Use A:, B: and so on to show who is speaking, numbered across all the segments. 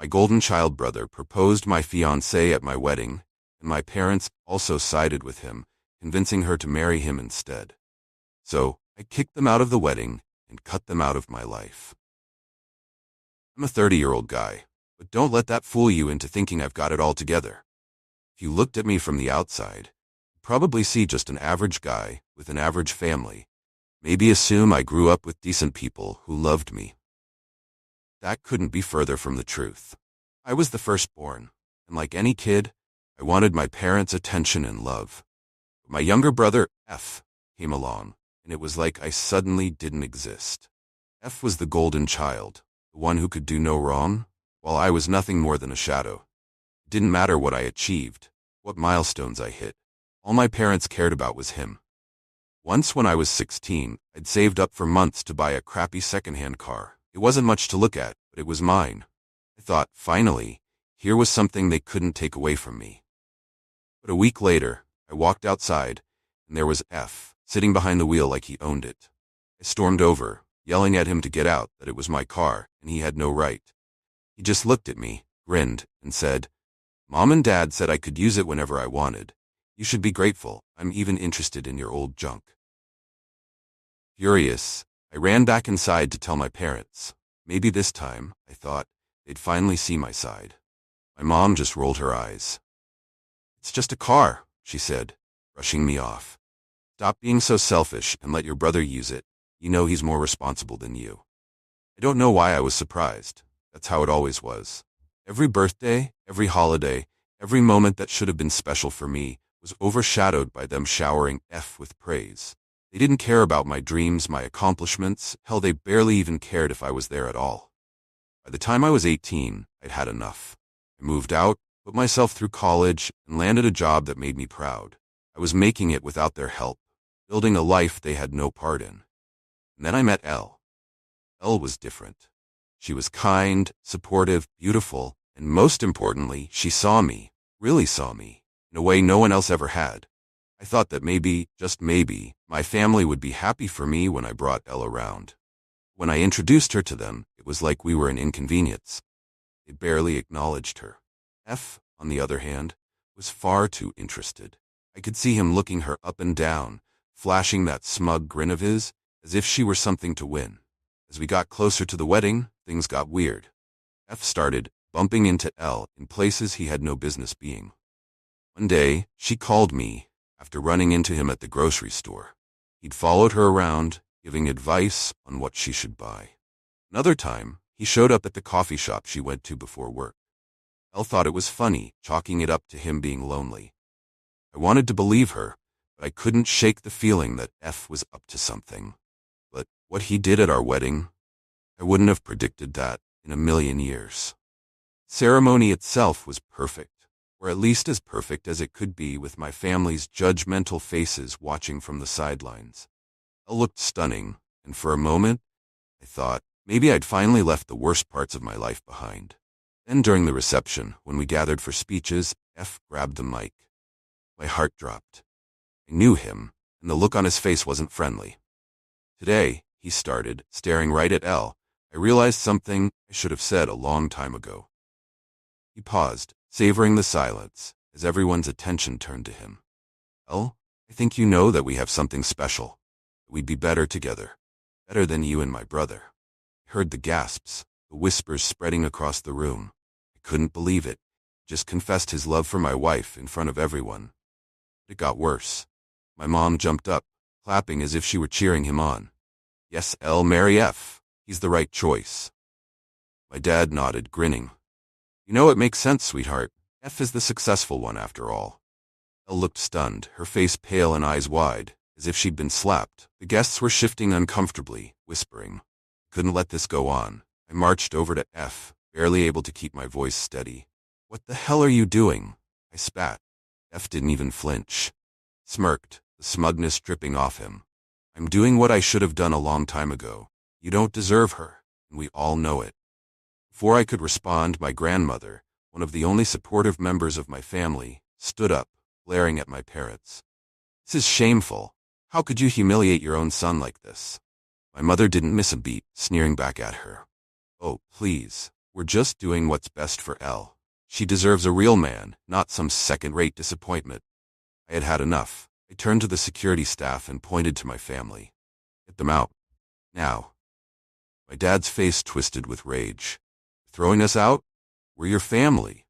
A: My golden child brother proposed my fiancée at my wedding, and my parents also sided with him, convincing her to marry him instead. So, I kicked them out of the wedding and cut them out of my life. I'm a 30-year-old guy, but don't let that fool you into thinking I've got it all together. If you looked at me from the outside, you'd probably see just an average guy with an average family. Maybe assume I grew up with decent people who loved me. That couldn't be further from the truth. I was the firstborn, and like any kid, I wanted my parents' attention and love. But my younger brother, F, came along, and it was like I suddenly didn't exist. F was the golden child, the one who could do no wrong, while I was nothing more than a shadow. It didn't matter what I achieved, what milestones I hit. All my parents cared about was him. Once when I was 16, I'd saved up for months to buy a crappy secondhand car. It wasn't much to look at, but it was mine. I thought, finally, here was something they couldn't take away from me. But a week later, I walked outside, and there was F, sitting behind the wheel like he owned it. I stormed over, yelling at him to get out, that it was my car, and he had no right. He just looked at me, grinned, and said, "Mom and Dad said I could use it whenever I wanted. You should be grateful. I'm even interested in your old junk." Furious, I ran back inside to tell my parents. Maybe this time, I thought, they'd finally see my side. My mom just rolled her eyes. "It's just a car," she said, brushing me off. "Stop being so selfish and let your brother use it. You know he's more responsible than you." I don't know why I was surprised. That's how it always was. Every birthday, every holiday, every moment that should have been special for me was overshadowed by them showering F with praise. They didn't care about my dreams, my accomplishments. Hell, they barely even cared if I was there at all. By the time I was 18, I'd had enough. I moved out, put myself through college, and landed a job that made me proud. I was making it without their help, building a life they had no part in. And then I met Elle. Elle was different. She was kind, supportive, beautiful, and most importantly, she saw me, really saw me, in a way no one else ever had. I thought that maybe, just maybe, my family would be happy for me when I brought Elle around. When I introduced her to them, it was like we were an inconvenience. They barely acknowledged her. F, on the other hand, was far too interested. I could see him looking her up and down, flashing that smug grin of his, as if she were something to win. As we got closer to the wedding, things got weird. F started bumping into Elle in places he had no business being. One day, she called me after running into him at the grocery store. He'd followed her around, giving advice on what she should buy. Another time, he showed up at the coffee shop she went to before work. Elle thought it was funny, chalking it up to him being lonely. I wanted to believe her, but I couldn't shake the feeling that F was up to something. But what he did at our wedding, I wouldn't have predicted that in a million years. Ceremony itself was perfect, or at least as perfect as it could be, with my family's judgmental faces watching from the sidelines. Elle looked stunning, and for a moment, I thought maybe I'd finally left the worst parts of my life behind. Then during the reception, when we gathered for speeches, F grabbed the mic. My heart dropped. I knew him, and the look on his face wasn't friendly. "Today," he started, staring right at Elle, "I realized something I should have said a long time ago." He paused, savoring the silence, as everyone's attention turned to him. "Elle, I think you know that we have something special. We'd be better together. Better than you and my brother." I heard the gasps, the whispers spreading across the room. I couldn't believe it. He just confessed his love for my wife in front of everyone. But it got worse. My mom jumped up, clapping as if she were cheering him on. "Yes, Elle, marry F. He's the right choice." My dad nodded, grinning. "You know, it makes sense, sweetheart. F is the successful one after all." Elle looked stunned, her face pale and eyes wide, as if she'd been slapped. The guests were shifting uncomfortably, whispering. Couldn't let this go on. I marched over to F, barely able to keep my voice steady. "What the hell are you doing?" I spat. F didn't even flinch. Smirked, the smugness dripping off him. "I'm doing what I should have done a long time ago. You don't deserve her, and we all know it." Before I could respond, my grandmother, one of the only supportive members of my family, stood up, glaring at my parents. "This is shameful. How could you humiliate your own son like this?" My mother didn't miss a beat, sneering back at her. "Oh, please. We're just doing what's best for Elle. She deserves a real man, not some second-rate disappointment. I had had enough. I turned to the security staff and pointed to my family. Get them out. Now. My dad's face twisted with rage. Throwing us out? We're your family.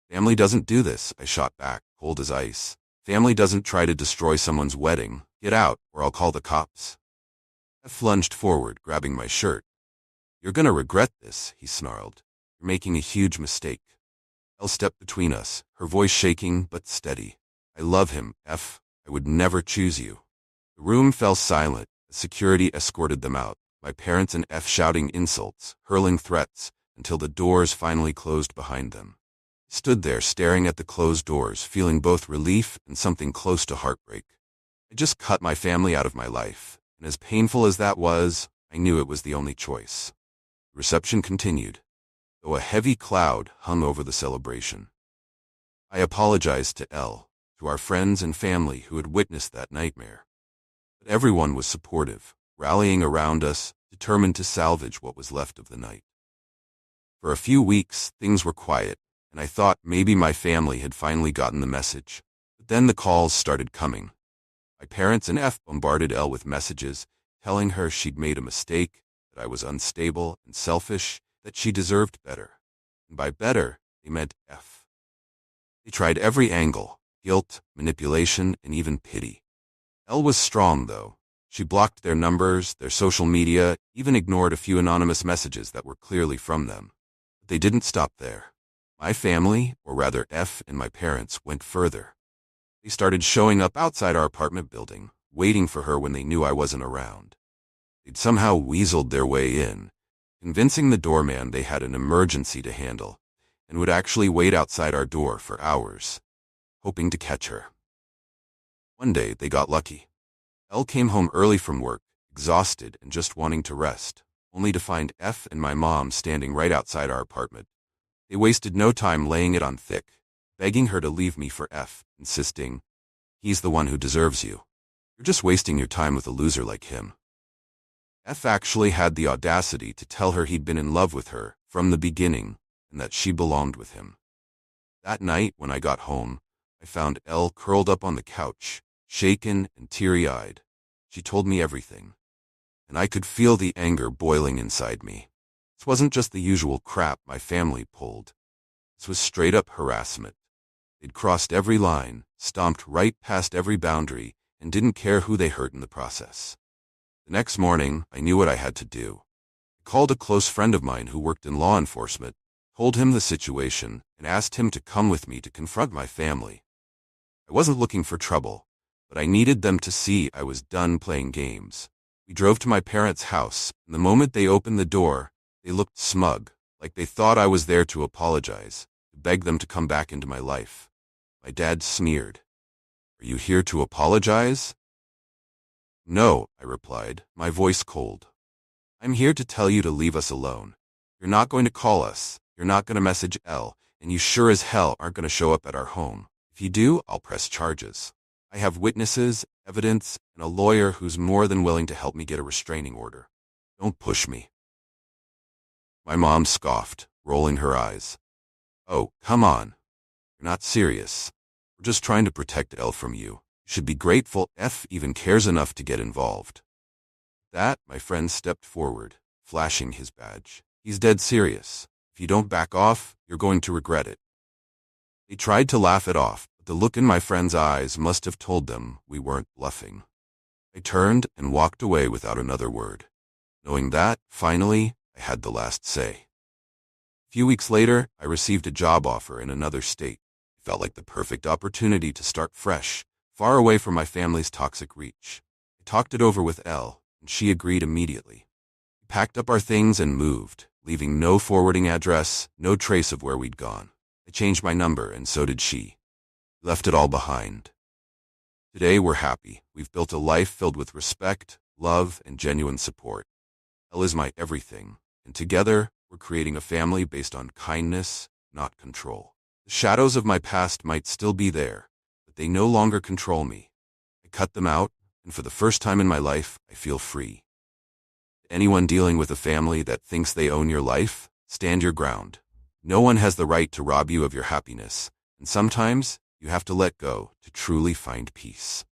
A: Family doesn't do this, I shot back, cold as ice. Family doesn't try to destroy someone's wedding. Get out, or I'll call the cops. F lunged forward, grabbing my shirt. You're gonna regret this, he snarled. You're making a huge mistake. Elle stepped between us, her voice shaking but steady. I love him, F. I would never choose you. The room fell silent. The security escorted them out, my parents and F shouting insults, hurling threats, until the doors finally closed behind them. I stood there staring at the closed doors, feeling both relief and something close to heartbreak. I just cut my family out of my life, and as painful as that was, I knew it was the only choice. The reception continued, though a heavy cloud hung over the celebration. I apologized to Elle, to our friends and family who had witnessed that nightmare. But everyone was supportive, rallying around us, determined to salvage what was left of the night. For a few weeks, things were quiet, and I thought maybe my family had finally gotten the message. But then the calls started coming. My parents and F bombarded Elle with messages, telling her she'd made a mistake, that I was unstable and selfish, that she deserved better. And by better, they meant F. They tried every angle, guilt, manipulation, and even pity. Elle was strong, though. She blocked their numbers, their social media, even ignored a few anonymous messages that were clearly from them. But they didn't stop there. My family, or rather F and my parents, went further. They started showing up outside our apartment building, waiting for her when they knew I wasn't around. They'd somehow weaseled their way in, convincing the doorman they had an emergency to handle, and would actually wait outside our door for hours, hoping to catch her. One day, they got lucky. Elle came home early from work, exhausted and just wanting to rest, only to find F and my mom standing right outside our apartment. They wasted no time laying it on thick, begging her to leave me for F, insisting, he's the one who deserves you. You're just wasting your time with a loser like him. F actually had the audacity to tell her he'd been in love with her from the beginning and that she belonged with him. That night, when I got home, I found Elle curled up on the couch, shaken and teary-eyed. She told me everything, and I could feel the anger boiling inside me. This wasn't just the usual crap my family pulled. This was straight-up harassment. They'd crossed every line, stomped right past every boundary, and didn't care who they hurt in the process. The next morning, I knew what I had to do. I called a close friend of mine who worked in law enforcement, told him the situation, and asked him to come with me to confront my family. I wasn't looking for trouble, but I needed them to see I was done playing games. We drove to my parents' house, and the moment they opened the door, they looked smug, like they thought I was there to apologize, to beg them to come back into my life. My dad sneered. Are you here to apologize? No, I replied, my voice cold. I'm here to tell you to leave us alone. You're not going to call us, you're not going to message Elle, and you sure as hell aren't going to show up at our home. If you do, I'll press charges. I have witnesses, evidence, and a lawyer who's more than willing to help me get a restraining order. Don't push me. My mom scoffed, rolling her eyes. Oh, come on. You're not serious. We're just trying to protect Elle from you. You should be grateful F even cares enough to get involved. That, my friend stepped forward, flashing his badge. He's dead serious. If you don't back off, you're going to regret it. They tried to laugh it off, but the look in my friend's eyes must have told them we weren't bluffing. I turned and walked away without another word, knowing that, finally, I had the last say. A few weeks later, I received a job offer in another state. It felt like the perfect opportunity to start fresh, far away from my family's toxic reach. I talked it over with Elle, and she agreed immediately. We packed up our things and moved, leaving no forwarding address, no trace of where we'd gone. I changed my number, and so did she. We left it all behind. Today, we're happy. We've built a life filled with respect, love, and genuine support. Elle is my everything, and together, we're creating a family based on kindness, not control. The shadows of my past might still be there, but they no longer control me. I cut them out, and for the first time in my life, I feel free. To anyone dealing with a family that thinks they own your life, Stand your ground. No one has the right to rob you of your happiness, and sometimes you have to let go to truly find peace.